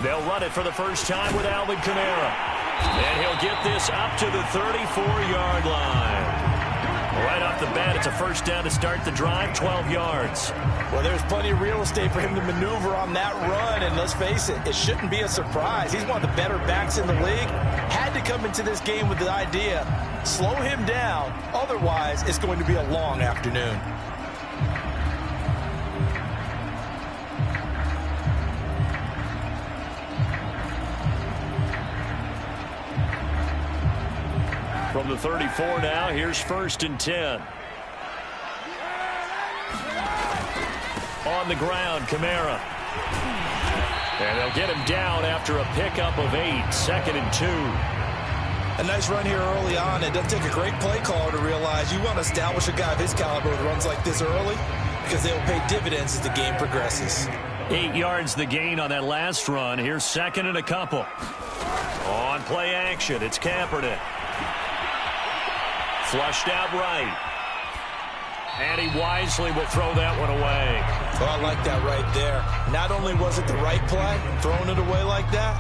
They'll run it for the first time with Alvin Kamara. And he'll get this up to the 34-yard line. Right off the bat, it's a first down to start the drive, 12 yards. Well, there's plenty of real estate for him to maneuver on that run, and let's face it, it shouldn't be a surprise. He's one of the better backs in the league. Had to come into this game with the idea, slow him down, otherwise it's going to be a long afternoon. From the 34 now, here's 1st and 10. On the ground, Kamara. And they'll get him down after a pickup of 8, 2nd and 2. A nice run here early on. It doesn't take a great play caller to realize you want to establish a guy of his caliber with runs like this early because they will pay dividends as the game progresses. 8 yards the gain on that last run. Here's 2nd and a couple. On play action, it's Kaepernick. Flushed out right. And he wisely will throw that one away. Oh, I like that right there. Not only was it the right play, throwing it away like that,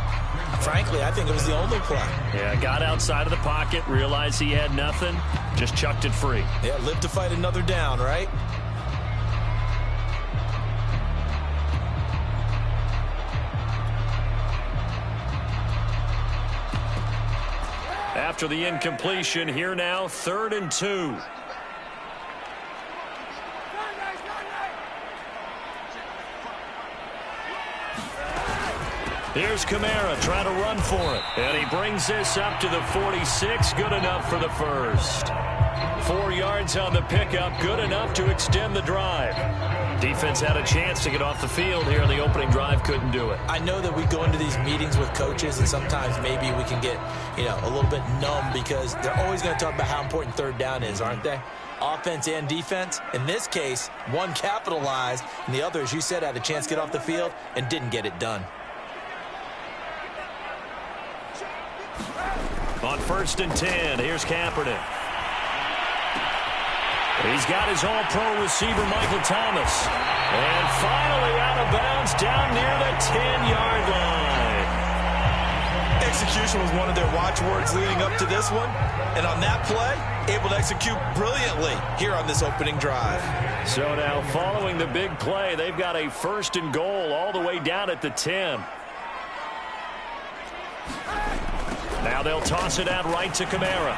frankly, I think it was the only play. Yeah, got outside of the pocket, realized he had nothing, just chucked it free. Yeah, live to fight another down, right? After the incompletion, here now, 3rd and 2. Here's Kamara trying to run for it. And he brings this up to the 46. Good enough for the first. 4 yards on the pickup. Good enough to extend the drive. Defense had a chance to get off the field here. The opening drive couldn't do it. I know that we go into these meetings with coaches, and sometimes maybe we can get, a little bit numb because they're always going to talk about how important 3rd down is, aren't they? Offense and defense. In this case, one capitalized, and the other, as you said, had a chance to get off the field and didn't get it done. On 1st and 10, here's Kaepernick. He's got his all-pro receiver, Michael Thomas. And finally out of bounds down near the 10-yard line. Execution was one of their watchwords leading up to this one. And on that play, able to execute brilliantly here on this opening drive. So now following the big play, they've got a 1st and goal all the way down at the 10. Now they'll toss it out right to Kamara.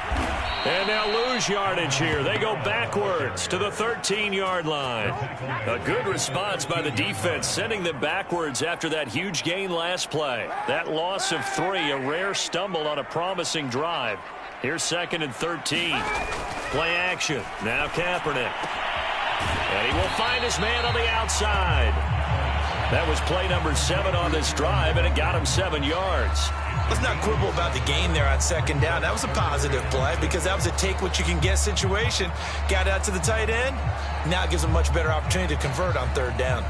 And they'll lose yardage here. They go backwards to the 13-yard line. A good response by the defense, sending them backwards after that huge gain last play. That loss of 3, a rare stumble on a promising drive. Here's 2nd and 13. Play action. Now Kaepernick. And he will find his man on the outside. That was play number 7 on this drive, and it got him 7 yards. Let's not quibble about the gain there on 2nd down. That was a positive play because that was a take-what-you-can-get situation. Got out to the tight end. Now it gives a much better opportunity to convert on 3rd down.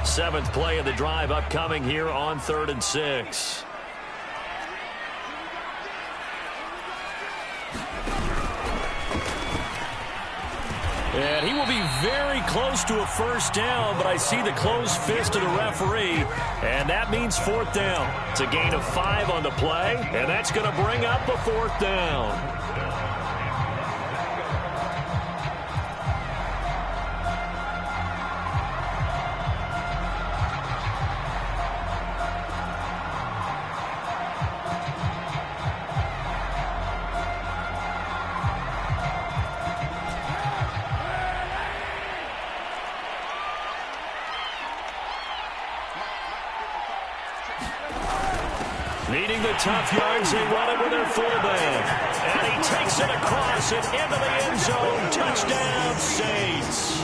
Seventh play of the drive upcoming here on 3rd and 6. And he will be very close to a first down, but I see the closed fist of the referee, and that means 4th down. It's a gain of 5 on the play, and that's going to bring up a 4th down. Needing the tough yards, they run it with their fullback. And he takes it across and into the end zone. Touchdown, Saints.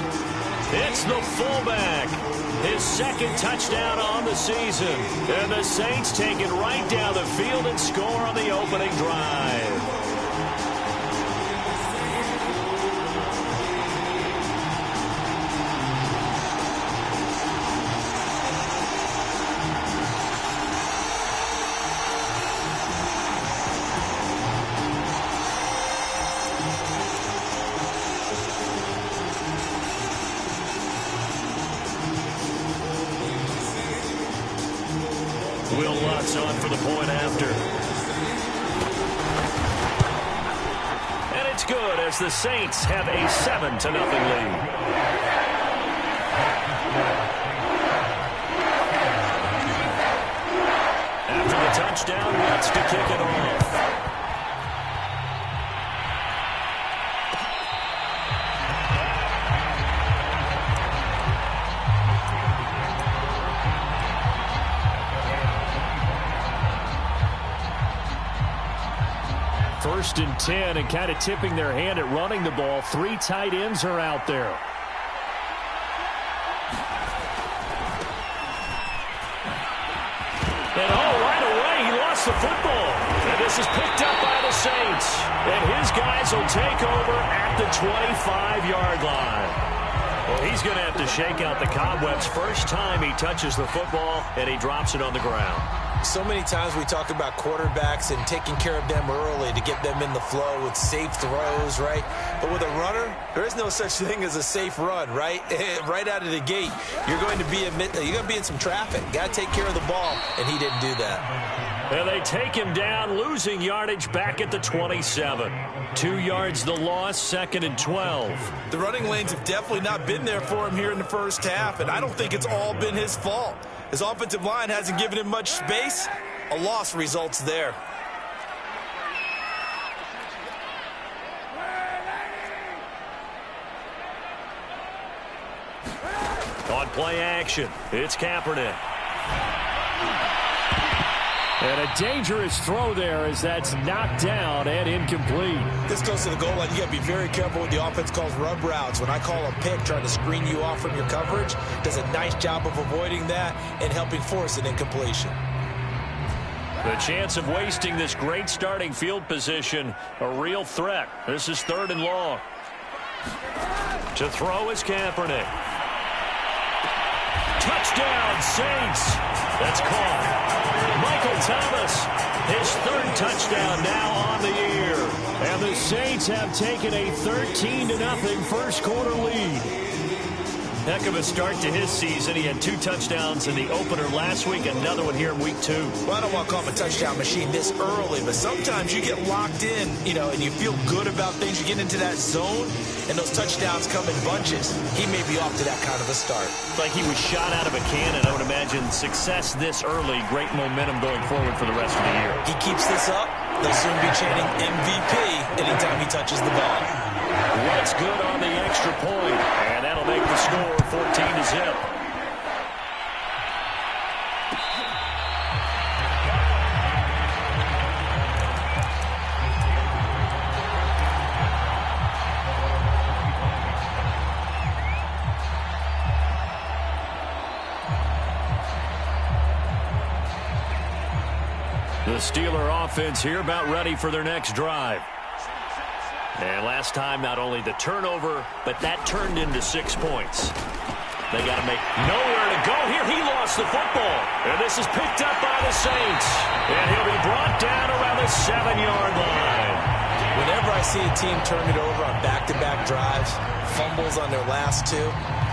It's the fullback. His 2nd touchdown on the season. And the Saints take it right down the field and score on the opening drive. bounce on for the point after. And it's good as the Saints have a 7-0 lead. After the touchdown, wants to kick it off. First and 10, and kind of tipping their hand at running the ball. 3 tight ends are out there. And right away, he lost the football. And this is picked up by the Saints. And his guys will take over at the 25-yard line. Well, he's going to have to shake out the cobwebs first time he touches the football, and he drops it on the ground. So many times we talk about quarterbacks and taking care of them early to get them in the flow with safe throws, right? But with a runner, there is no such thing as a safe run, right? Right out of the gate, you're going to be in some traffic. Got to take care of the ball, and he didn't do that. And they take him down, losing yardage back at the 27. 2 yards the loss, 2nd and 12. The running lanes have definitely not been there for him here in the first half, and I don't think it's all been his fault. His offensive line hasn't given him much space. A loss results there. On play action, it's Kaepernick. And a dangerous throw there as that's knocked down and incomplete. This goes to the goal line. You got to be very careful when the offense calls rub routes. When I call a pick trying to screen you off from your coverage, does a nice job of avoiding that and helping force an incompletion. The chance of wasting this great starting field position, a real threat. This is 3rd and long. To throw is Kaepernick. Touchdown, Saints. That's caught. Michael Thomas, his 3rd touchdown now on the year. And the Saints have taken a 13-0 first quarter lead. Heck of a start to his season. He had 2 touchdowns in the opener last week, another one here in week 2. Well, I don't want to call him a touchdown machine this early, but sometimes you get locked in, and you feel good about things. You get into that zone, and those touchdowns come in bunches. He may be off to that kind of a start. Like he was shot out of a cannon. I would imagine success this early, great momentum going forward for the rest of the year. He keeps this up, they'll soon be chanting MVP anytime he touches the ball. What's good on the extra point, and that'll make the score 14-0. The Steeler offense here about ready for their next drive. And last time, not only the turnover, but that turned into 6 points. They got to make nowhere to go here. He lost the football. And this is picked up by the Saints. And he'll be brought down around the 7-yard line. Whenever I see a team turn it over on back-to-back drives, fumbles on their last 2,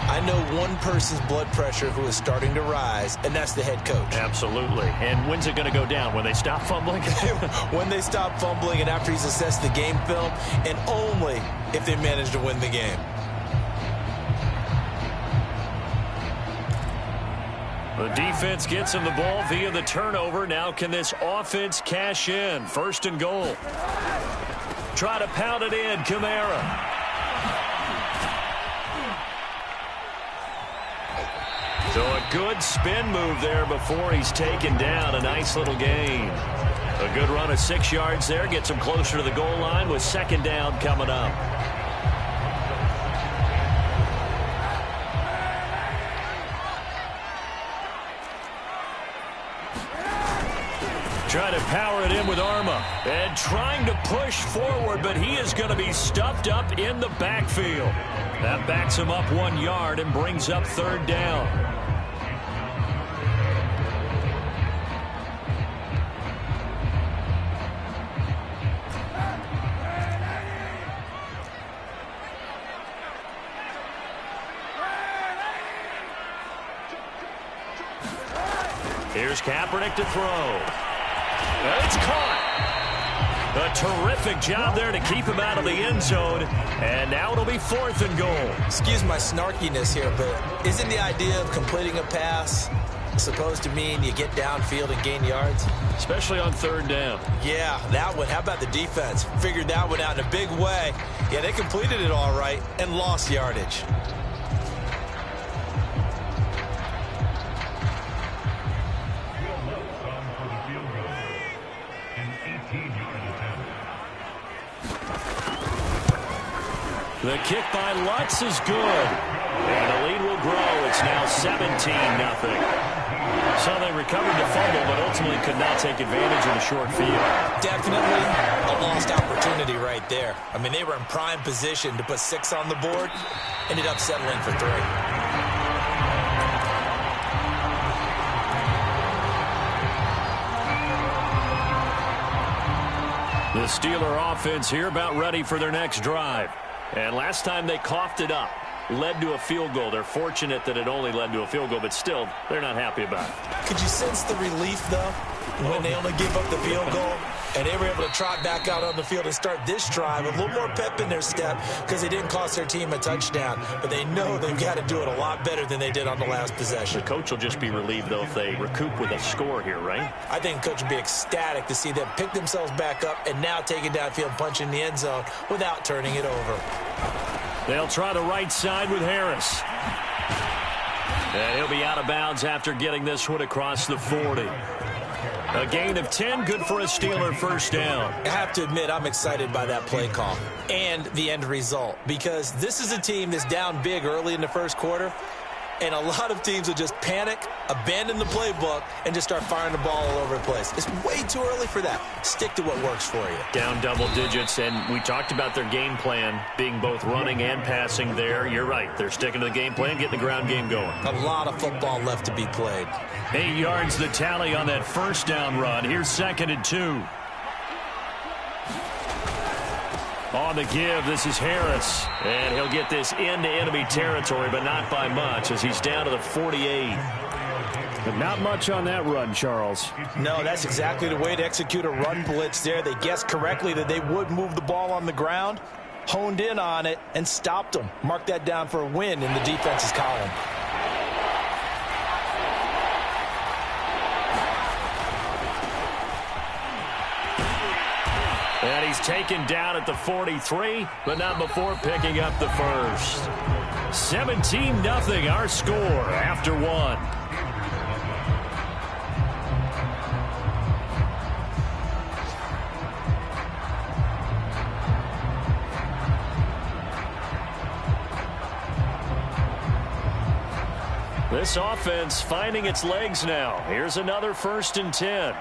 I know one person's blood pressure who is starting to rise, and that's the head coach. Absolutely. And when's it going to go down? When they stop fumbling? When they stop fumbling and after he's assessed the game film, and only if they manage to win the game. The defense gets him the ball via the turnover. Now can this offense cash in? 1st and goal. Try to pound it in, Kamara. So a good spin move there before he's taken down. A nice little gain. A good run of 6 yards there. Gets him closer to the goal line with 2nd down coming up. Trying to power it in with Arma. And trying to push forward, but he is going to be stuffed up in the backfield. That backs him up 1 yard and brings up 3rd down. Here's Kaepernick to throw. It's caught. A terrific job there to keep him out of the end zone. And now it'll be 4th and goal. Excuse my snarkiness here, but isn't the idea of completing a pass supposed to mean you get downfield and gain yards? Especially on 3rd down. Yeah, that one. How about the defense? Figured that one out in a big way. Yeah, they completed it all right and lost yardage. The kick by Lutz is good. And the lead will grow. It's now 17-0. So they recovered the fumble, but ultimately could not take advantage of the short field. Definitely a lost opportunity right there. I mean, they were in prime position to put 6 on the board. Ended up settling for 3. The Steeler offense here about ready for their next drive. And last time they coughed it up, led to a field goal. They're fortunate that it only led to a field goal, but still, they're not happy about it. Could you sense the relief, though, when they only gave up the field goal? And they were able to trot back out on the field and start this drive with a little more pep in their step because they didn't cost their team a touchdown. But they know they've got to do it a lot better than they did on the last possession. The coach will just be relieved, though, if they recoup with a score here, right? I think the coach will be ecstatic to see them pick themselves back up and now take it downfield and punch in the end zone without turning it over. They'll try the right side with Harris. And he'll be out of bounds after getting this one across the 40. A gain of 10, good for a Steeler first down. I have to admit, I'm excited by that play call and the end result because this is a team that's down big early in the first quarter, and a lot of teams will just panic, abandon the playbook, and just start firing the ball all over the place. It's way too early for that. Stick to what works for you. Down double digits, and we talked about their game plan being both running and passing there. You're right. They're sticking to the game plan, getting the ground game going. A lot of football left to be played. 8 yards the tally on that first down run. Here's 2nd and 2. On the give, this is Harris. And he'll get this into enemy territory, but not by much as he's down to the 48. But not much on that run, Charles. No, that's exactly the way to execute a run blitz there. They guessed correctly that they would move the ball on the ground, honed in on it, and stopped them. Mark that down for a win in the defense's column. And he's taken down at the 43, but not before picking up the first. 17-0 our score after 1. This offense finding its legs now. Here's another 1st and 10.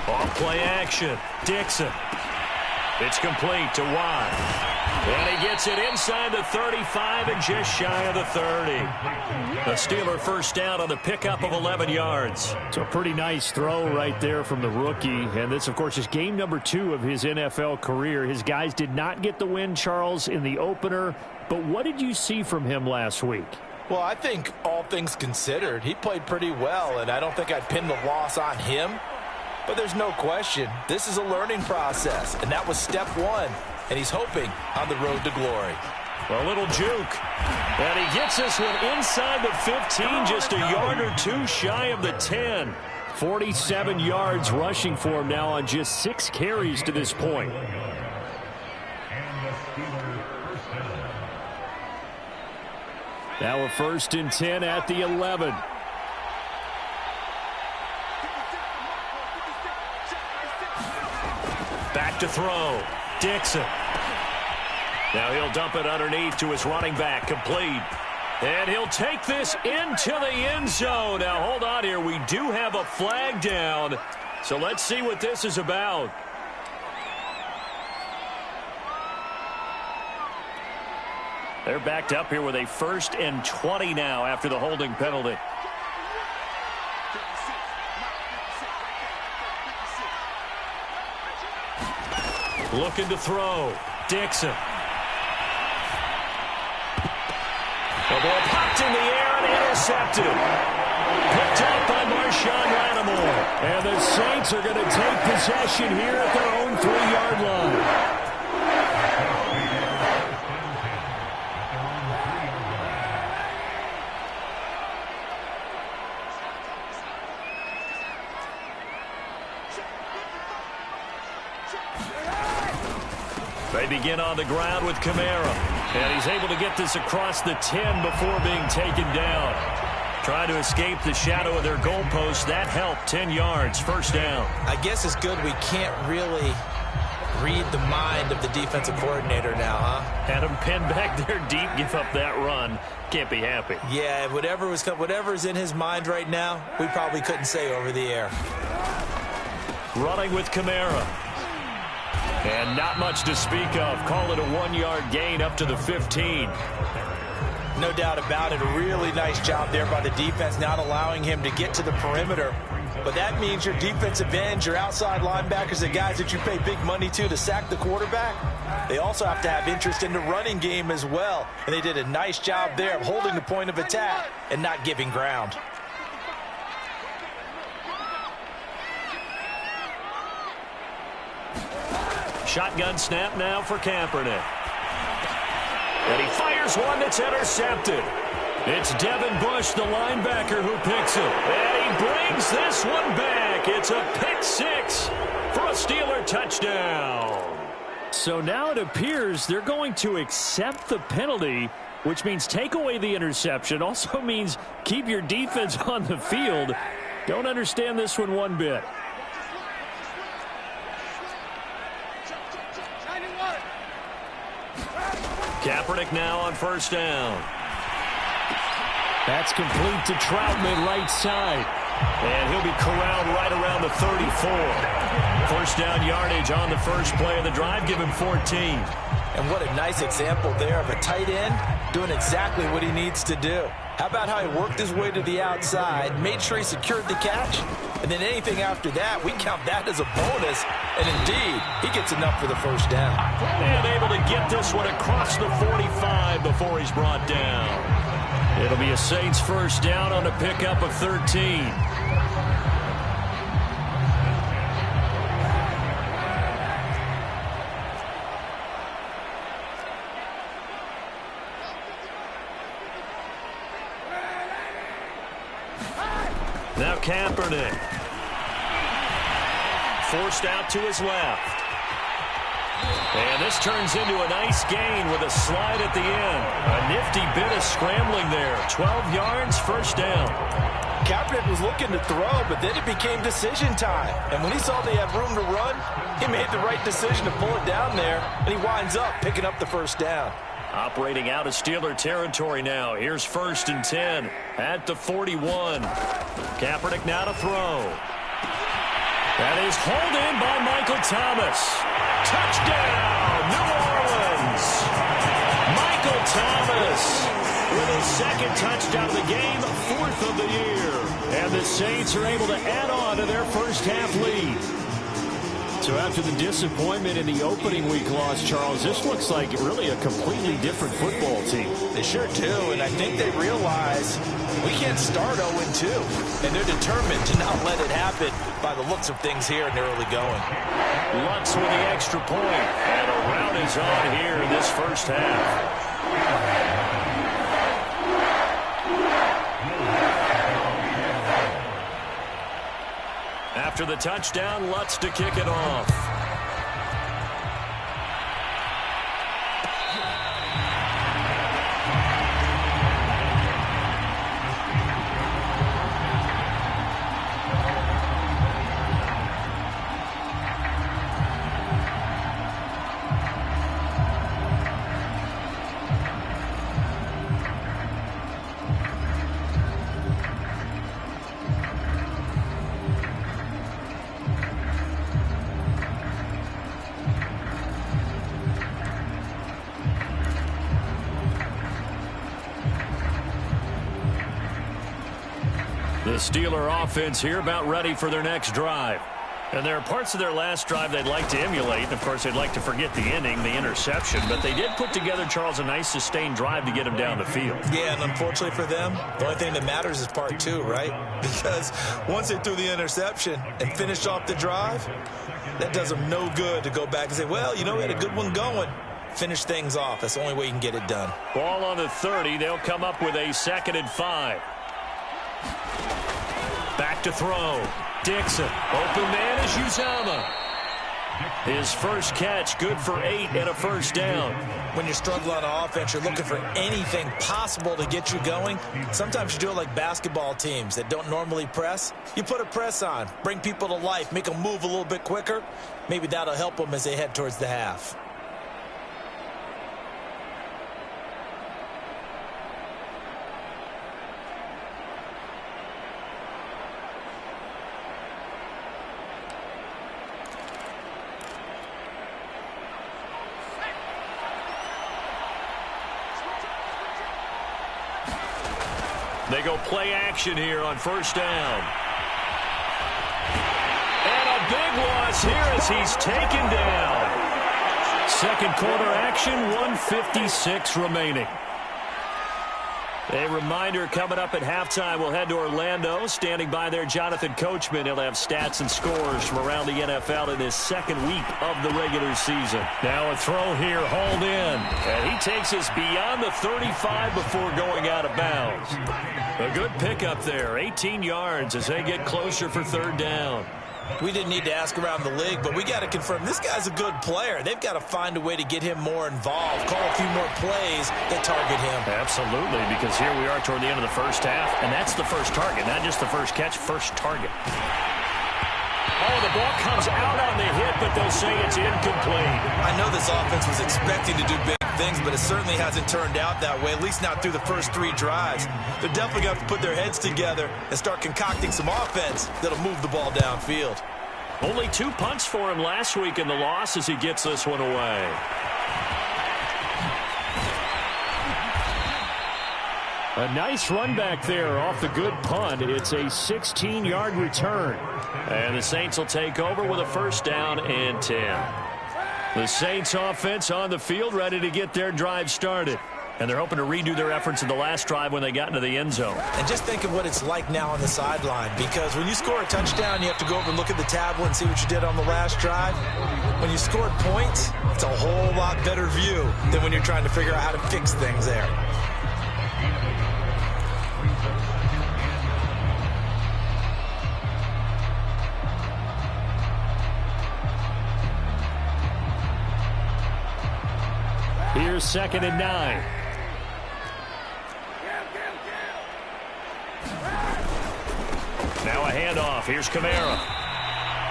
Off-play action. Dixon. It's complete to Watt. And he gets it inside the 35 and just shy of the 30. A Steeler first down on the pickup of 11 yards. So a pretty nice throw right there from the rookie. And this, of course, is game number 2 of his NFL career. His guys did not get the win, Charles, in the opener. But what did you see from him last week? Well, I think all things considered, he played pretty well, and I don't think I'd pin the loss on him. But there's no question, this is a learning process, and that was step 1, and he's hoping on the road to glory. A little juke, and he gets this one inside the 15, just a yard or 2 shy of the 10. 47 yards rushing for him now on just 6 carries to this point. Now a 1st and 10 at the 11. Back to throw. Dixon. Now he'll dump it underneath to his running back. Complete. And he'll take this into the end zone. Now hold on here. We do have a flag down. So let's see what this is about. They're backed up here with a 1st and 20 now after the holding penalty. Looking to throw. Dixon. The ball popped in the air and intercepted. Picked up by Marshawn Lattimore. And the Saints are going to take possession here at their own 3-yard line. They begin on the ground with Kamara. And he's able to get this across the 10 before being taken down. Trying to escape the shadow of their goalpost. That helped. 10 yards. First down. I guess it's good we can't really read the mind of the defensive coordinator now, huh? Had him pinned back there deep, give up that run. Can't be happy. Yeah, whatever's in his mind right now, we probably couldn't say over the air. Running with Kamara. And not much to speak of. Call it a 1-yard gain up to the 15. No doubt about it. A really nice job there by the defense, not allowing him to get to the perimeter. But that means your defensive ends, your outside linebackers, the guys that you pay big money to sack the quarterback, they also have to have interest in the running game as well. And they did a nice job there of holding the point of attack and not giving ground. Shotgun snap now for Kaepernick. And he fires one that's intercepted. It's Devin Bush, the linebacker, who picks it. And he brings this one back. It's a pick six for a Steeler touchdown. So now it appears they're going to accept the penalty, which means take away the interception. Also means keep your defense on the field. Don't understand this one bit. Kaepernick now on first down. That's complete to Troutman, right side. And he'll be corralled right around the 34. First down yardage on the first play of the drive. Give him 14. And what a nice example there of a tight end doing exactly what he needs to do. How about how he worked his way to the outside, made sure he secured the catch, and then anything after that, we count that as a bonus. And indeed, he gets enough for the first down. And able to get this one across the 45 before he's brought down. It'll be a Saints first down on a pickup of 13. Now Kaepernick. Forced out to his left. And this turns into a nice gain with a slide at the end. A nifty bit of scrambling there. 12 yards, first down. Kaepernick was looking to throw, but then it became decision time. And when he saw they had room to run, he made the right decision to pull it down there, and he winds up picking up the first down. Operating out of Steeler territory now. Here's first and 10 at the 41. Kaepernick now to throw. That is hauled in by Michael Thomas. Touchdown, New Orleans. Michael Thomas with his second touchdown of the game, fourth of the year. And the Saints are able to add on to their first half lead. So after the disappointment in the opening week loss, Charles, this looks like really a completely different football team. They sure do, and I think they realize we can't start 0-2, and they're determined to not let it happen by the looks of things here in the early going. Lutz with the extra point, and a rout is on here in this first half. After the touchdown, Lutz to kick it off. The Steeler offense here about ready for their next drive. And there are parts of their last drive they'd like to emulate. And, of course, they'd like to forget the inning, the interception. But they did put together, Charles, a nice sustained drive to get him down the field. Yeah, and unfortunately for them, the only thing that matters is part two, right? Because once they threw the interception and finished off the drive, that does them no good to go back and say, well, you know, we had a good one going. Finish things off. That's the only way you can get it done. Ball on the 30. They'll come up with a 2nd and 5. Back to throw. Dixon. Open man is Uzama. His first catch, good for 8 and a first down. When you're struggling on offense, you're looking for anything possible to get you going. Sometimes you do it like basketball teams that don't normally press. You put a press on, bring people to life, make them move a little bit quicker. Maybe that'll help them as they head towards the half. They go play action here on first down. And a big loss here as he's taken down. Second quarter action, 1:56 remaining. A reminder coming up at halftime, we'll head to Orlando. Standing by there, Jonathan Coachman. He'll have stats and scores from around the NFL in his second week of the regular season. Now a throw here, hauled in. And he takes us beyond the 35 before going out of bounds. A good pickup there, 18 yards as they get closer for third down. We didn't need to ask around the league, but we got to confirm this guy's a good player. They've got to find a way to get him more involved, call a few more plays that target him. Absolutely, because here we are toward the end of the first half, and that's the first target, not just the first catch, first target. Oh, the ball comes out on the hit, but they'll say it's incomplete. I know this offense was expecting to do big things, but it certainly hasn't turned out that way, at least not through the first 3 drives. They're definitely going to have to put their heads together and start concocting some offense that'll move the ball downfield. Only 2 punts for him last week in the loss as he gets this one away. A nice run back there off the good punt. It's a 16-yard return. And the Saints will take over with a first down and 10. The Saints offense on the field ready to get their drive started. And they're hoping to redo their efforts in the last drive when they got into the end zone. And just think of what it's like now on the sideline, because when you score a touchdown, you have to go over and look at the tablet and see what you did on the last drive. When you scored points, it's a whole lot better view than when you're trying to figure out how to fix things there. Here's 2nd and 9. Now a handoff. Here's Kamara.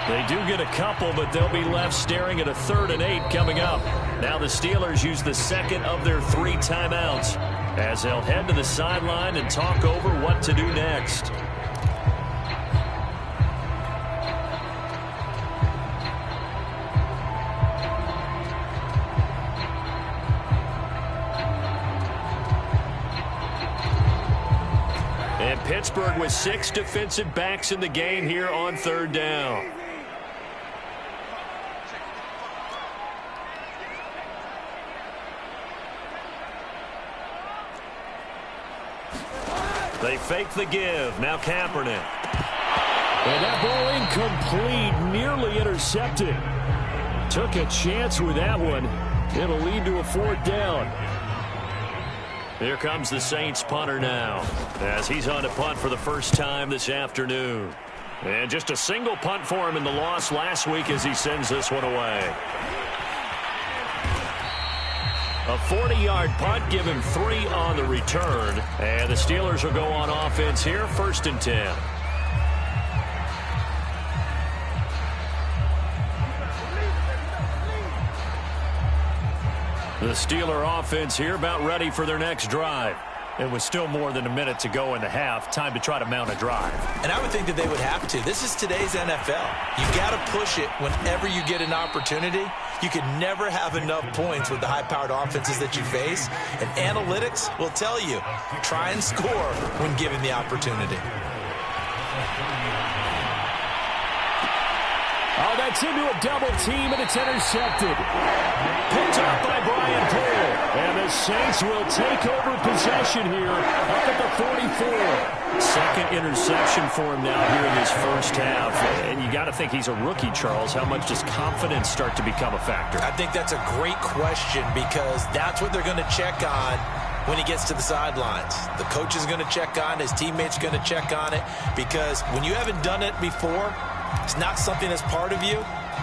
They do get a couple, but they'll be left staring at a 3rd and 8 coming up. Now the Steelers use the second of their 3 timeouts as they'll head to the sideline and talk over what to do next. And Pittsburgh with 6 defensive backs in the game here on third down. They fake the give. Now Kaepernick. And that ball incomplete, nearly intercepted. Took a chance with that one. It'll lead to a 4th down. Here comes the Saints punter now as he's on to punt for the first time this afternoon. And just a single punt for him in the loss last week as he sends this one away. A 40-yard punt, give him 3 on the return. And the Steelers will go on offense here, 1st and 10. The Steeler offense here about ready for their next drive. It was still more than a minute to go in the half. Time to try to mount a drive. And I would think that they would have to. This is today's NFL. You got to push it whenever you get an opportunity. You can never have enough points with the high-powered offenses that you face. And analytics will tell you, try and score when given the opportunity. Gets into a double team, and it's intercepted. Picked off by Brian Poole. And the Saints will take over possession here up at the 44. Second interception for him now here in his first half. And you got to think he's a rookie, Charles. How much does confidence start to become a factor? I think that's a great question because that's what they're going to check on when he gets to the sidelines. The coach is going to check on it. His teammates are going to check on it because when you haven't done it before, it's not something that's part of you.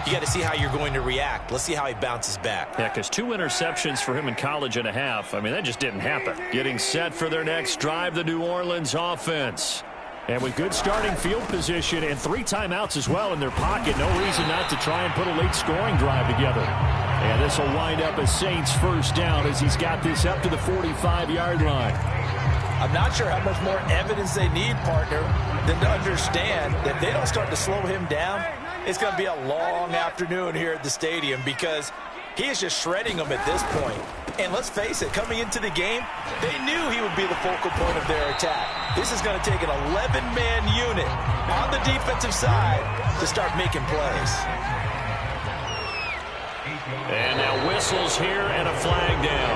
You got to see how you're going to react. Let's see how he bounces back. Yeah, because 2 interceptions for him in college and a half. I mean, that just didn't happen. Getting set for their next drive, the New Orleans offense. And with good starting field position and 3 timeouts as well in their pocket, no reason not to try and put a late scoring drive together. And this will wind up a Saints first down as he's got this up to the 45-yard line. I'm not sure how much more evidence they need, partner, than to understand that if they don't start to slow him down, it's going to be a long afternoon here at the stadium because he is just shredding them at this point. And let's face it, coming into the game, they knew he would be the focal point of their attack. This is going to take an 11-man unit on the defensive side to start making plays. And now whistles here and a flag down.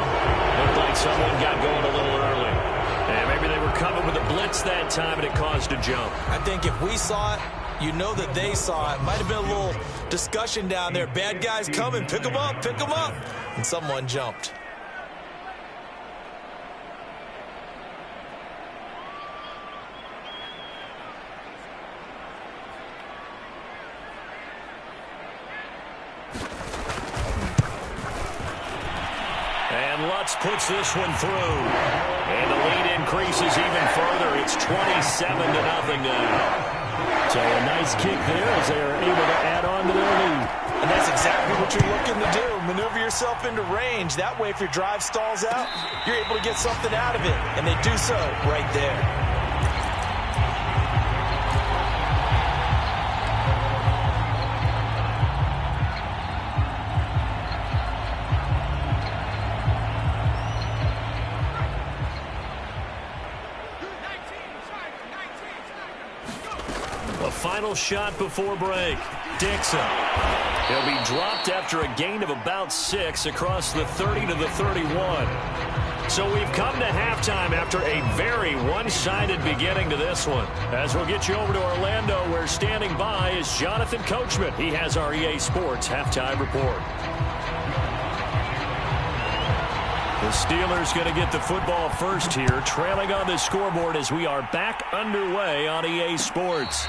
Looked like someone got going a little early. And maybe they were coming with a blitz that time and it caused a jump. I think if we saw it, you know that they saw it. Might have been a little discussion down there. Bad guys coming. Pick them up. Pick them up. And someone jumped. And Lutz puts this one through. And the lead increases even further. It's 27-0 now. So a nice kick there as they are able to add on to their lead. And that's exactly what you're looking to do. Maneuver yourself into range. That way, if your drive stalls out, you're able to get something out of it. And they do so right there. Final shot before break. Dixon. He'll be dropped after a gain of about 6 across the 30 to the 31. So we've come to halftime after a very one-sided beginning to this one. As we'll get you over to Orlando, where standing by is Jonathan Coachman. He has our EA Sports halftime report. The Steelers going to get the football first here, trailing on the scoreboard as we are back underway on EA Sports.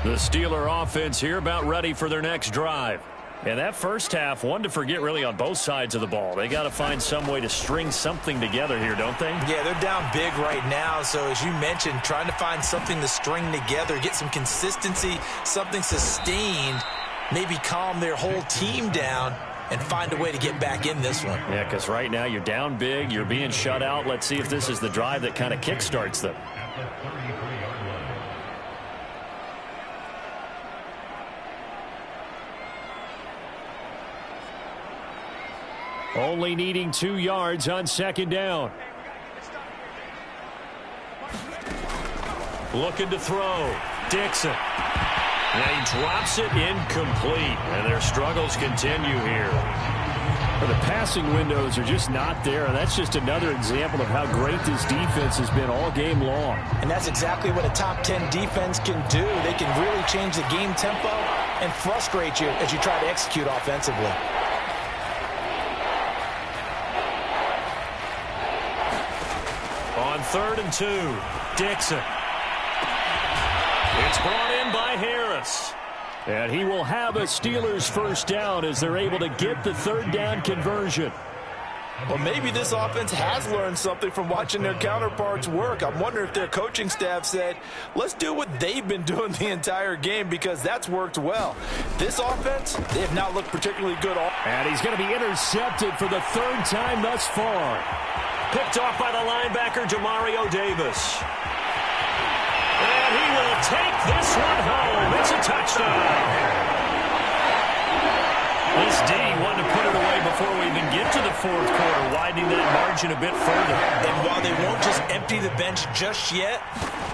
The Steeler offense here about ready for their next drive. And that first half, one to forget really on both sides of the ball. They got to find some way to string something together here, don't they? Yeah, they're down big right now. So as you mentioned, trying to find something to string together, get some consistency, something sustained, maybe calm their whole team down and find a way to get back in this one. Yeah, because right now you're down big, you're being shut out. Let's see if this is the drive that kind of kickstarts them. Only needing 2 yards on second down. Looking to throw. Dixon. And he drops it incomplete. And their struggles continue here. Well, the passing windows are just not there. And that's just another example of how great this defense has been all game long. And that's exactly what a top 10 defense can do. They can really change the game tempo and frustrate you as you try to execute offensively. On 3rd and 2, Dixon. It's brought in by Harris. And he will have a Steelers first down as they're able to get the 3rd down conversion. Well, maybe this offense has learned something from watching their counterparts work. I'm wondering if their coaching staff said, let's do what they've been doing the entire game because that's worked well. This offense, they have not looked particularly good. And he's going to be intercepted for the 3rd time thus far. Picked off by the linebacker, Demario Davis. And he will take this one home. It's a touchdown. This D wanted to put it away before we even get to the fourth quarter, widening that margin a bit further. And while they won't just empty the bench just yet,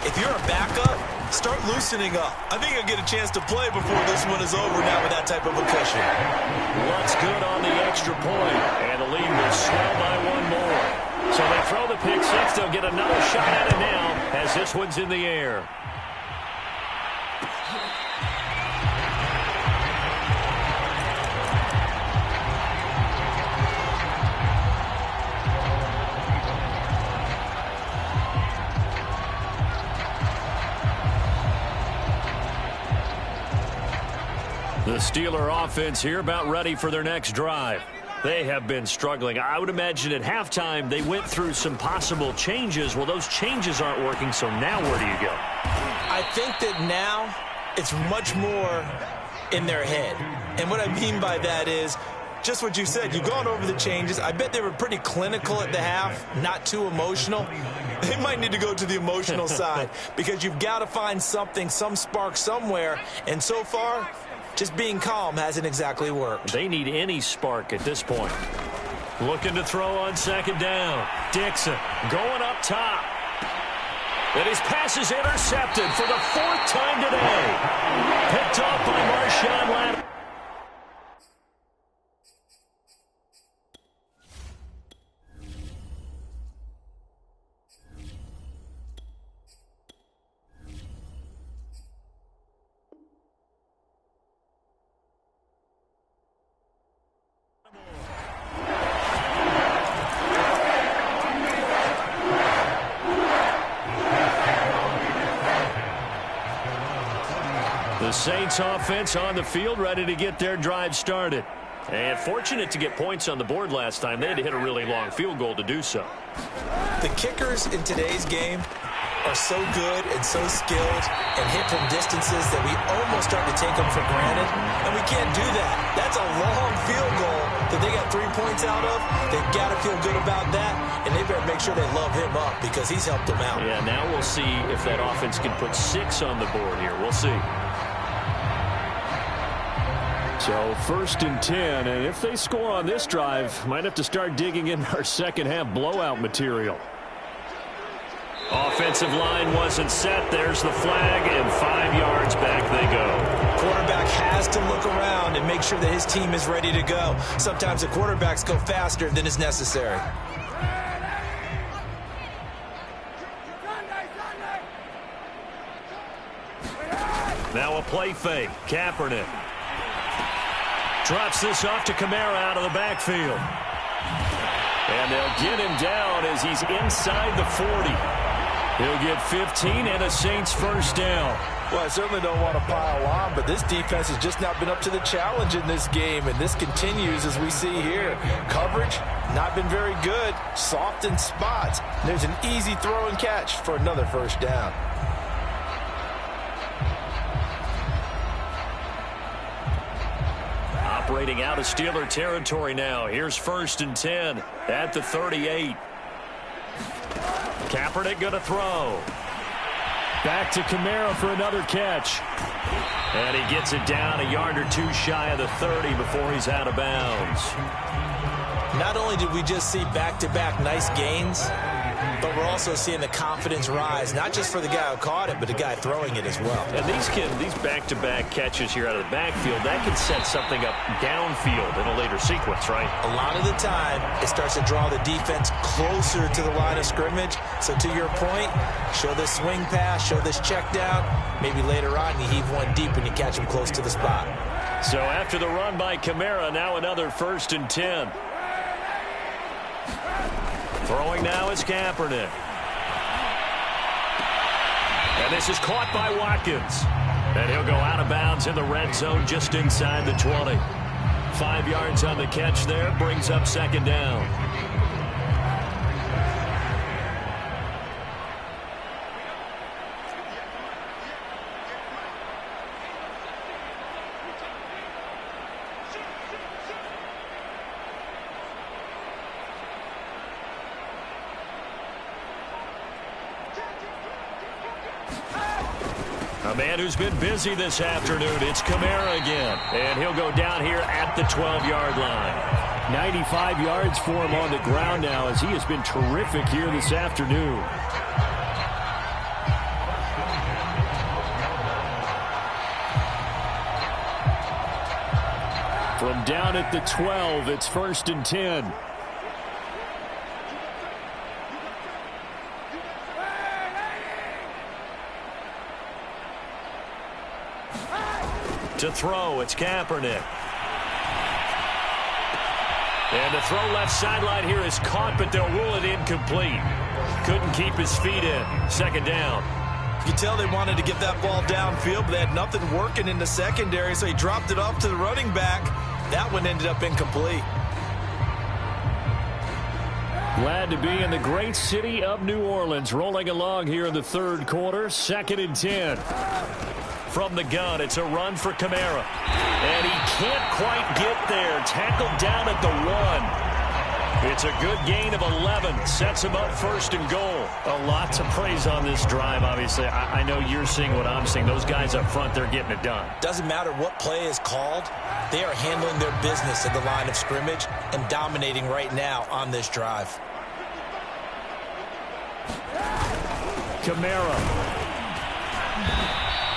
if you're a backup, start loosening up. I think you'll get a chance to play before this one is over now with that type of a cushion. What's good on the extra point, and the lead will swell by one more. So they throw the pick six. They'll get another shot at it now as this one's in the air. The Steeler offense here about ready for their next drive. They have been struggling. I would imagine at halftime they went through some possible changes. Well, those changes aren't working, so now where do you go? I think that now it's much more in their head. And what I mean by that is just what you said. You've gone over the changes. I bet they were pretty clinical at the half, not too emotional. They might need to go to the emotional side because you've got to find something, some spark somewhere. And so far, just being calm hasn't exactly worked. They need any spark at this point. Looking to throw on second down. Dixon going up top. And his pass is intercepted for the fourth time today. Picked off by Marshawn Lattimore. The Saints offense on the field, ready to get their drive started. And fortunate to get points on the board last time. They had to hit a really long field goal to do so. The kickers in today's game are so good and so skilled and hit from distances that we almost start to take them for granted. And we can't do that. That's a long field goal that they got 3 points out of. They've got to feel good about that. And they better make sure they love him up because he's helped them out. Yeah, now we'll see if that offense can put 6 on the board here. We'll see. So 1st and 10, and if they score on this drive, might have to start digging in our second half blowout material. Offensive line wasn't set. There's the flag, and 5 yards back they go. Quarterback has to look around and make sure that his team is ready to go. Sometimes the quarterbacks go faster than is necessary. Now a play fake. Kaepernick drops this off to Kamara out of the backfield. And they'll get him down as he's inside the 40. He'll get 15 and a Saints first down. Well, I certainly don't want to pile on, but this defense has just not been up to the challenge in this game, and this continues as we see here. Coverage, not been very good. Soft in spots. There's an easy throw and catch for another first down. Operating out of Steeler territory now. Here's 1st and 10 at the 38. Kaepernick going to throw. Back to Kamara for another catch. And he gets it down a yard or two shy of the 30 before he's out of bounds. Not only did we just see back-to-back nice gains, but we're also seeing the confidence rise, not just for the guy who caught it, but the guy throwing it as well. And these back-to-back catches here out of the backfield, that can set something up downfield in a later sequence, right? A lot of the time, it starts to draw the defense closer to the line of scrimmage. So to your point, show this swing pass, show this check down. Maybe later on you heave one deep and you catch him close to the spot. So after the run by Kamara, now another 1st and 10. Throwing now is Kaepernick. And this is caught by Watkins. And he'll go out of bounds in the red zone just inside the 20. 5 yards on the catch there, brings up 2nd down. A man who's been busy this afternoon. It's Kamara again. And he'll go down here at the 12-yard line. 95 yards for him on the ground now as he has been terrific here this afternoon. From down at the 12, it's 1st and 10. To throw, it's Kaepernick. And the throw left sideline here is caught, but they'll rule it incomplete. Couldn't keep his feet in. 2nd down. You can tell they wanted to get that ball downfield, but they had nothing working in the secondary, so he dropped it off to the running back. That one ended up incomplete. Glad to be in the great city of New Orleans, rolling along here in the 3rd quarter. 2nd and 10. From the gun, it's a run for Kamara. And he can't quite get there. Tackled down at the 1. It's a good gain of 11. Sets him up 1st and goal. A lot to praise on this drive, obviously. I know you're seeing what I'm seeing. Those guys up front, they're getting it done. Doesn't matter what play is called. They are handling their business at the line of scrimmage and dominating right now on this drive. Kamara.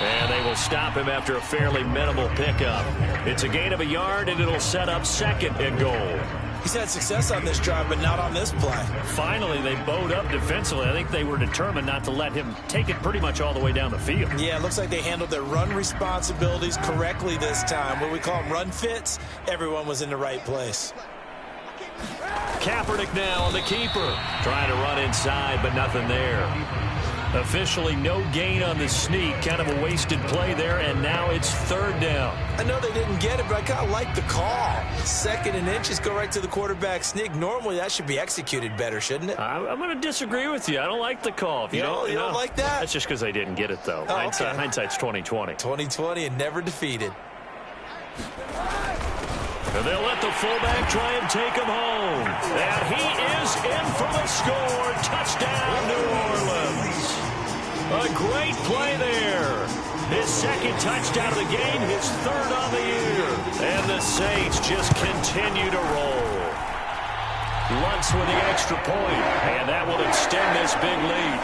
And they will stop him after a fairly minimal pickup. It's a gain of a yard, and it'll set up 2nd and goal. He's had success on this drive, but not on this play. Finally, they bowed up defensively. I think they were determined not to let him take it pretty much all the way down the field. Yeah, it looks like they handled their run responsibilities correctly this time. What we call them run fits, everyone was in the right place. Kaepernick now on the keeper. Trying to run inside, but nothing there. Officially no gain on the sneak. Kind of a wasted play there, and now it's 3rd down. I know they didn't get it, but I kind of like the call. 2nd and inches, go right to the quarterback sneak. Normally that should be executed better, shouldn't it? I'm going to disagree with you. I don't like the call. If you don't like that? That's just because they didn't get it, though. Oh, okay. Hindsight's 20/20. 20/20 and never defeated. And they'll let the fullback try and take him home. And he is in for the score. Touchdown, New Orleans. A great play there. His 2nd touchdown of the game, his 3rd on the year. And the Saints just continue to roll. Lutz with the extra point, and that will extend this big lead.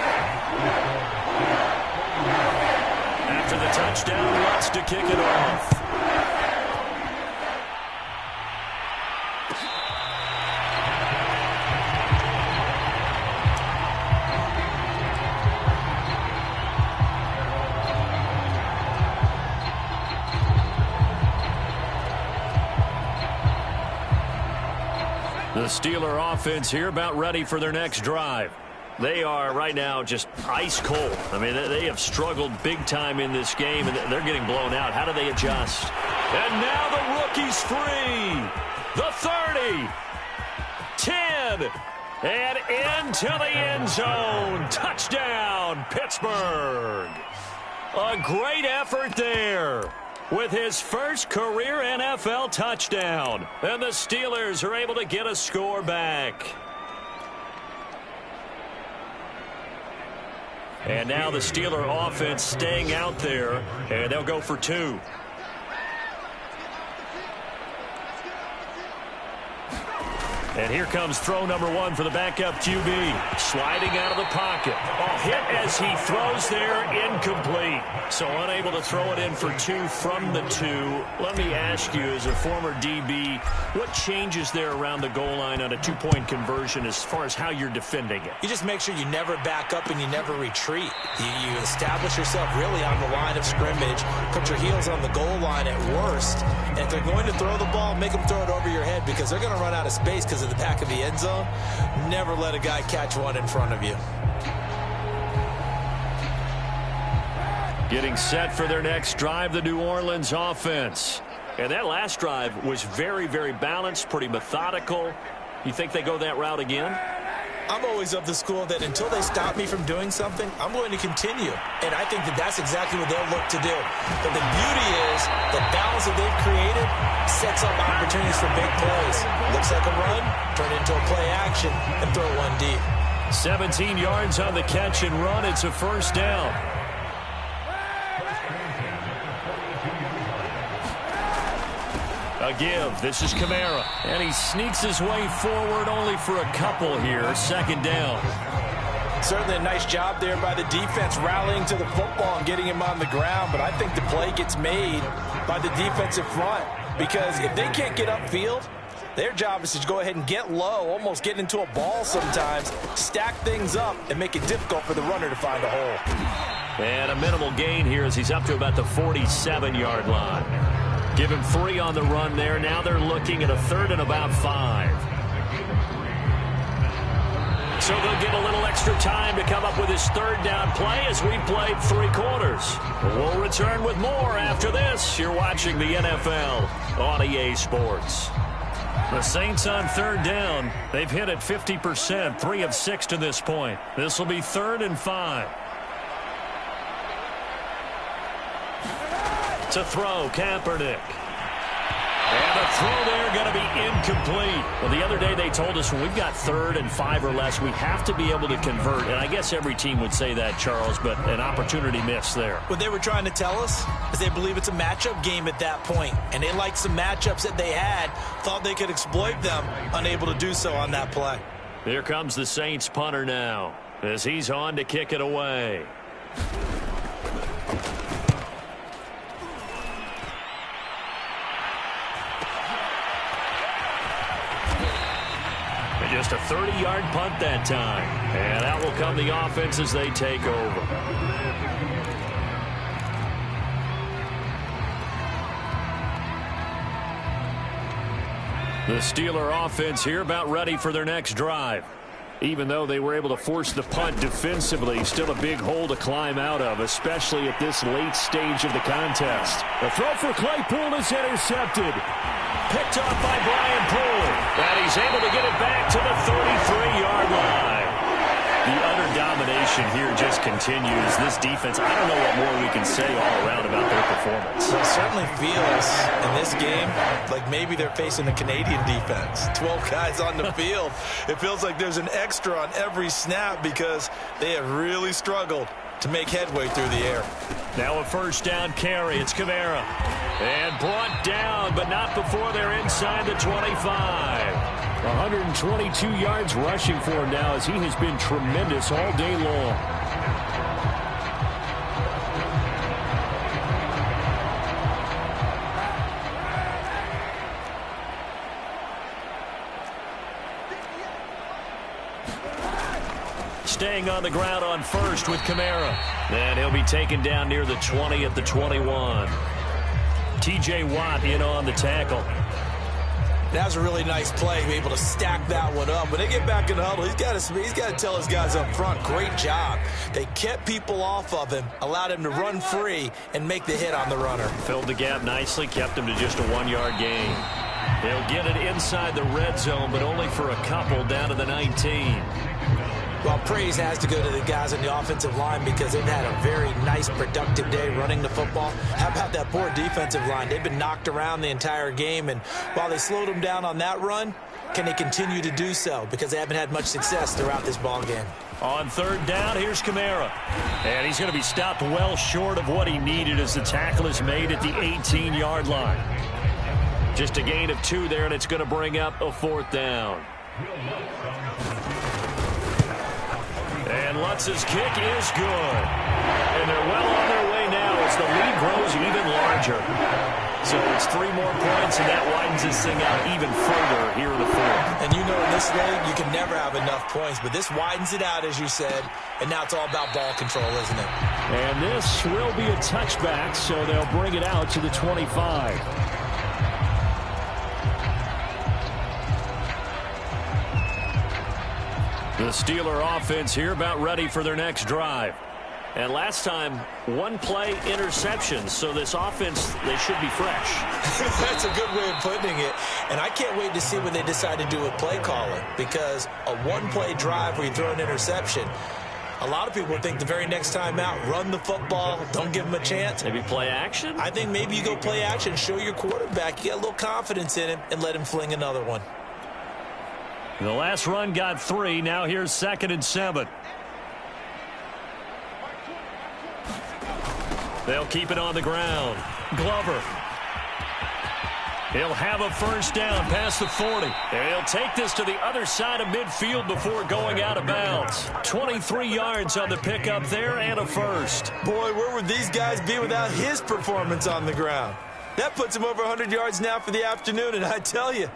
After the touchdown, Lutz to kick it off. The Steeler offense here about ready for their next drive. They are right now just ice cold. I mean, they have struggled big time in this game, and they're getting blown out. How do they adjust? And now the rookie's free. The 30. 10. And into the end zone. Touchdown, Pittsburgh. A great effort there. With his first career NFL touchdown. And the Steelers are able to get a score back. And now the Steeler offense staying out there. And they'll go for 2. And here comes throw number 1 for the backup QB. Sliding out of the pocket. A hit as he throws there, incomplete. So unable to throw it in for 2 from the 2. Let me ask you, as a former DB, what changes there around the goal line on a 2-point conversion as far as how you're defending it? You just make sure you never back up and you never retreat. You establish yourself really on the line of scrimmage, put your heels on the goal line at worst, and if they're going to throw the ball, make them throw it over your head because they're going to run out of space because of the back of the end zone. Never let a guy catch one in front of you. Getting set for their next drive, the New Orleans offense. And that last drive was very, very balanced, pretty methodical. You think they go that route again? I'm always of the school that until they stop me from doing something, I'm going to continue. And I think that that's exactly what they'll look to do. But the beauty is the balance that they've created sets up opportunities for big plays. Looks like a run, turn into a play action, and throw one deep. 17 yards on the catch and run. It's a 1st down. A give. This is Kamara. And he sneaks his way forward only for a couple here. Second down. Certainly a nice job there by the defense rallying to the football and getting him on the ground. But I think the play gets made by the defensive front. Because if they can't get upfield, their job is to go ahead and get low, almost get into a ball sometimes, stack things up, and make it difficult for the runner to find a hole. And a minimal gain here as he's up to about the 47-yard line. Give him 3 on the run there. Now they're looking at a 3rd and about 5. So they'll get a little extra time to come up with his 3rd down play as we played 3 quarters. We'll return with more after this. You're watching the NFL on EA Sports. The Saints on 3rd down. They've hit it 50%, 3 of 6 to this point. This will be 3rd and 5. To throw, Kaepernick. And the throw there going to be incomplete. Well, the other day they told us when we've got 3rd and 5 or less, we have to be able to convert. And I guess every team would say that, Charles, but an opportunity missed there. What they were trying to tell us is they believe it's a matchup game at that point. And they liked some matchups that they had, thought they could exploit them, unable to do so on that play. Here comes the Saints punter now as he's on to kick it away. Just a 30-yard punt that time. And out will come the offense as they take over. The Steeler offense here about ready for their next drive. Even though they were able to force the punt defensively, still a big hole to climb out of, especially at this late stage of the contest. The throw for Claypool is intercepted. Picked off by Brian Poole. And he's able to get it back to the 33-yard line. The utter domination here just continues. This defense, I don't know what more we can say all around about their performance. It certainly feels in this game like maybe they're facing a Canadian defense. 12 guys on the field. It feels like there's an extra on every snap because they have really struggled to make headway through the air. Now a 1st down carry. It's Kamara. And brought down, but not before they're inside the 25. 122 yards rushing for him now as he has been tremendous all day long. Staying on the ground on 1st with Kamara. And he'll be taken down near the 20 at the 21. T.J. Watt in on the tackle. That was a really nice play, be able to stack that one up. When they get back in the huddle, he's got to tell his guys up front, great job. They kept people off of him, allowed him to run free and make the hit on the runner. Filled the gap nicely, kept him to just a 1-yard gain. They'll get it inside the red zone, but only for a couple down to the 19. Well, praise has to go to the guys on the offensive line because they've had a very nice, productive day running the football. How about that poor defensive line? They've been knocked around the entire game, and while they slowed them down on that run, can they continue to do so? Because they haven't had much success throughout this ball game. On 3rd down, here's Kamara. And he's going to be stopped well short of what he needed as the tackle is made at the 18-yard line. Just a gain of 2 there, and it's going to bring up a 4th down. And Lutz's kick is good. And they're well on their way now as the lead grows even larger. So it's 3 more points, and that widens this thing out even further here in the 4th. And you know in this league, you can never have enough points, but this widens it out, as you said, and now it's all about ball control, isn't it? And this will be a touchback, so they'll bring it out to the 25. The Steeler offense here about ready for their next drive. And last time, 1-play interception. So this offense, they should be fresh. That's a good way of putting it. And I can't wait to see what they decide to do with play calling. Because a 1-play drive where you throw an interception, a lot of people think the very next time out, run the football, don't give them a chance. Maybe play action? I think maybe you go play action, show your quarterback, you get a little confidence in him, and let him fling another one. The last run got 3. Now here's 2nd and 7. They'll keep it on the ground. Glover. He'll have a first down past the 40. And he'll take this to the other side of midfield before going out of bounds. 23 yards on the pickup there and a first. Boy, where would these guys be without his performance on the ground? That puts him over 100 yards now for the afternoon, and I tell you,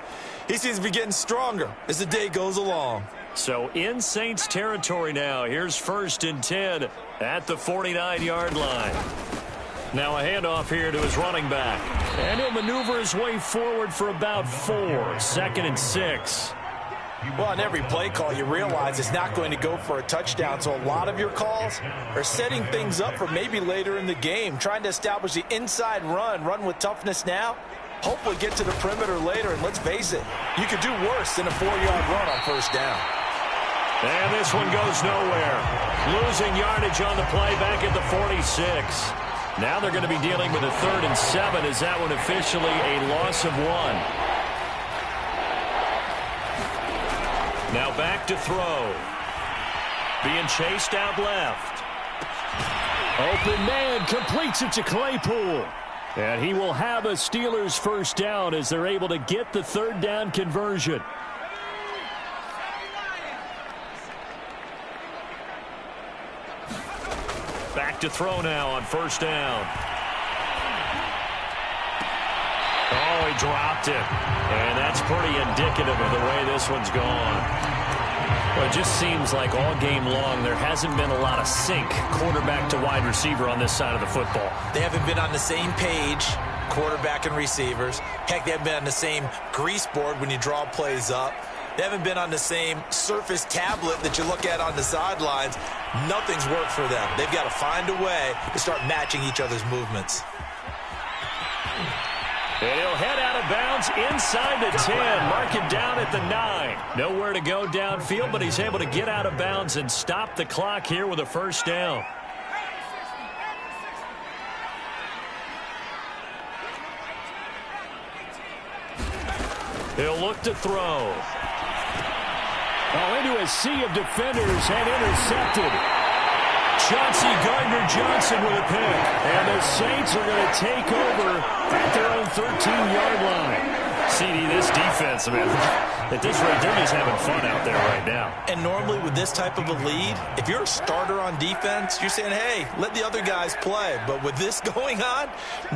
he seems to be getting stronger as the day goes along. So in Saints territory now. Here's 1st and 10 at the 49-yard line. Now a handoff here to his running back. And he'll maneuver his way forward for about 4. 2nd and 6. Well, on every play call, you realize it's not going to go for a touchdown, so a lot of your calls are setting things up for maybe later in the game, trying to establish the inside run with toughness now, hopefully get to the perimeter later, and let's face it, you could do worse than a 4-yard run on first down. And this one goes nowhere. Losing yardage on the play back at the 46. Now they're going to be dealing with a 3rd and 7. Is that one officially a loss of 1? Now back to throw. Being chased out left. Open man completes it to Claypool. And he will have a Steelers first down as they're able to get the 3rd down conversion. Back to throw now on first down. Oh, he dropped it. And that's pretty indicative of the way this one's gone. Well, it just seems like all game long there hasn't been a lot of sync quarterback to wide receiver on this side of the football. They haven't been on the same page, quarterback and receivers. Heck, they haven't been on the same grease board when you draw plays up. They haven't been on the same Surface tablet that you look at on the sidelines. Nothing's worked for them. They've got to find a way to start matching each other's movements. And he'll head out of bounds inside the 10. Mark him down at the 9. Nowhere to go downfield, but he's able to get out of bounds and stop the clock here with a first down. He'll look to throw. Oh, into a sea of defenders and intercepted. Chauncey Gardner-Johnson with a pick. And the Saints are going to take over at their own 13-yard line. CD, this defense, man, at this rate, they're just having fun out there right now. And normally with this type of a lead, if you're a starter on defense, you're saying, hey, let the other guys play. But with this going on,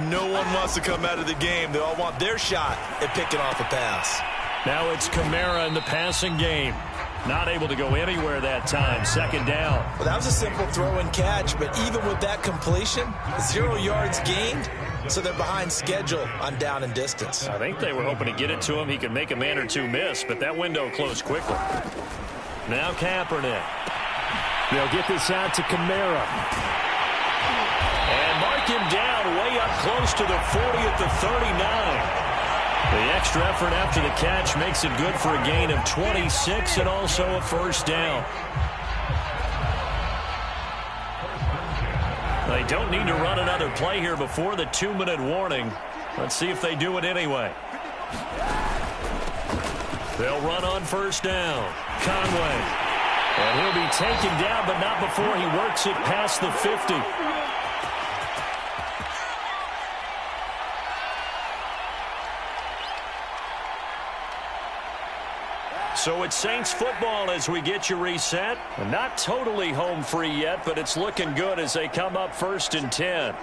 no one wants to come out of the game. They all want their shot at picking off a pass. Now it's Kamara in the passing game. Not able to go anywhere that time. 2nd down. Well, that was a simple throw and catch, but even with that completion, 0 yards gained, so they're behind schedule on down and distance. I think they were hoping to get it to him. He could make a man or two miss, but that window closed quickly. Now Kaepernick. They'll get this out to Kamara. And mark him down way up close to the 40 at the 39. The extra effort after the catch makes it good for a gain of 26 and also a first down. They don't need to run another play here before the 2-minute warning. Let's see if they do it anyway. They'll run on first down. Conway. And he'll be taken down, but not before he works it past the 50. So it's Saints football as we get you reset. Not totally home free yet, but it's looking good as they come up 1st and 10.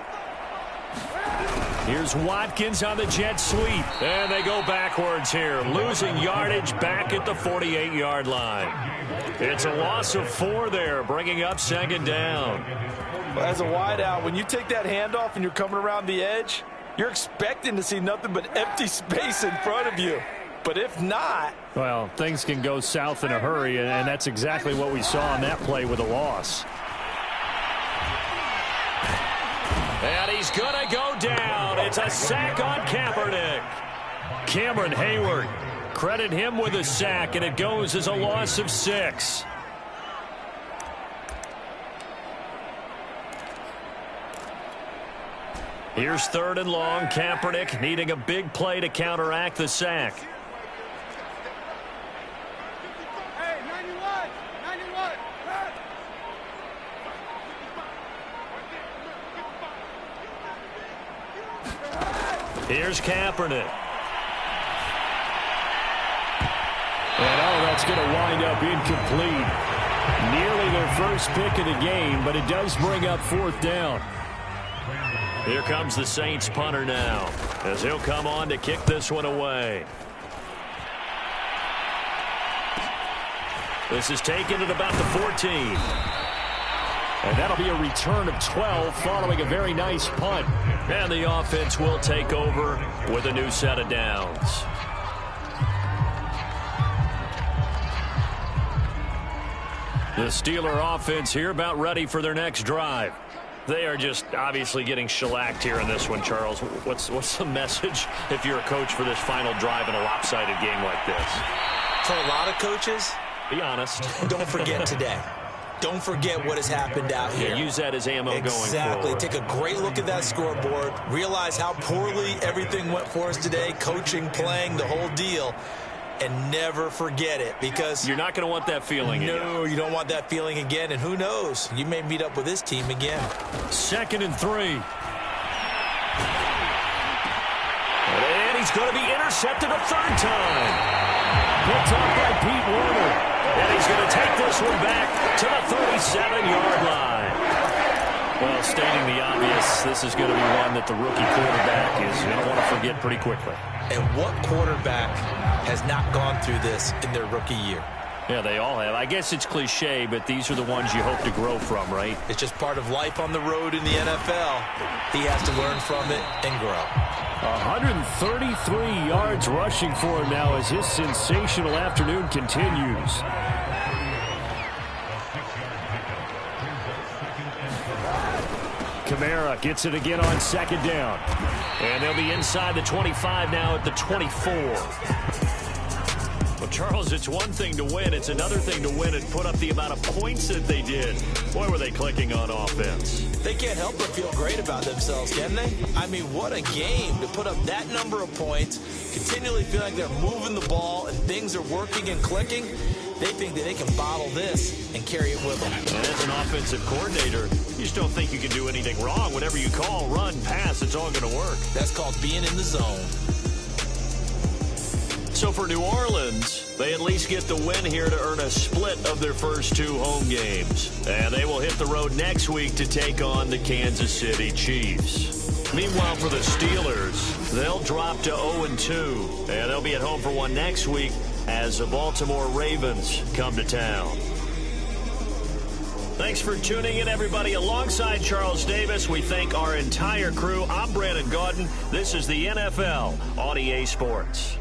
Here's Watkins on the jet sweep. And they go backwards here, losing yardage back at the 48-yard line. It's a loss of 4 there, bringing up 2nd down. Well, as a wideout, when you take that handoff and you're coming around the edge, you're expecting to see nothing but empty space in front of you. But if not... Well, things can go south in a hurry, and that's exactly what we saw on that play with a loss. And he's going to go down. It's a sack on Kaepernick. Cameron Hayward, credit him with a sack, and it goes as a loss of 6. Here's 3rd and long. Kaepernick needing a big play to counteract the sack. Here's Kaepernick. And, that's going to wind up incomplete. Nearly their first pick of the game, but it does bring up fourth down. Here comes the Saints punter now, as he'll come on to kick this one away. This is taken at about the 14. And that'll be a return of 12 following a very nice punt. And the offense will take over with a new set of downs. The Steeler offense here about ready for their next drive. They are just obviously getting shellacked here in this one, Charles. What's the message if you're a coach for this final drive in a lopsided game like this? For a lot of coaches, be honest. Don't forget today. Don't forget what has happened out here. Yeah, use that as ammo going forward. Exactly. Take a great look at that scoreboard. Realize how poorly everything went for us today. Coaching, playing, the whole deal. And never forget it, because you're not going to want that feeling again. No, you don't want that feeling again. And who knows? You may meet up with this team again. 2nd and 3. And he's going to be intercepted a third time. Picked off by Pete Werner. And he's going to take this one back to the 37-yard line. Well, stating the obvious, this is going to be one that the rookie quarterback is going to want to forget pretty quickly. And what quarterback has not gone through this in their rookie year? Yeah, they all have. I guess it's cliche, but these are the ones you hope to grow from, right? It's just part of life on the road in the NFL. He has to learn from it and grow. 133 yards rushing for him now as his sensational afternoon continues. Kamara gets it again on 2nd down. And they'll be inside the 25 now at the 24. Well, Charles, it's one thing to win. It's another thing to win and put up the amount of points that they did. Boy, were they clicking on offense. They can't help but feel great about themselves, can they? I mean, what a game to put up that number of points, continually feel like they're moving the ball and things are working and clicking. They think that they can bottle this and carry it with them. And as an offensive coordinator, you just don't think you can do anything wrong. Whatever you call, run, pass, it's all going to work. That's called being in the zone. So for New Orleans, they at least get the win here to earn a split of their first 2 home games. And they will hit the road next week to take on the Kansas City Chiefs. Meanwhile, for the Steelers, they'll drop to 0-2. And they'll be at home for one next week as the Baltimore Ravens come to town. Thanks for tuning in, everybody. Alongside Charles Davis, we thank our entire crew. I'm Brandon Gaudin. This is the NFL on EA Sports.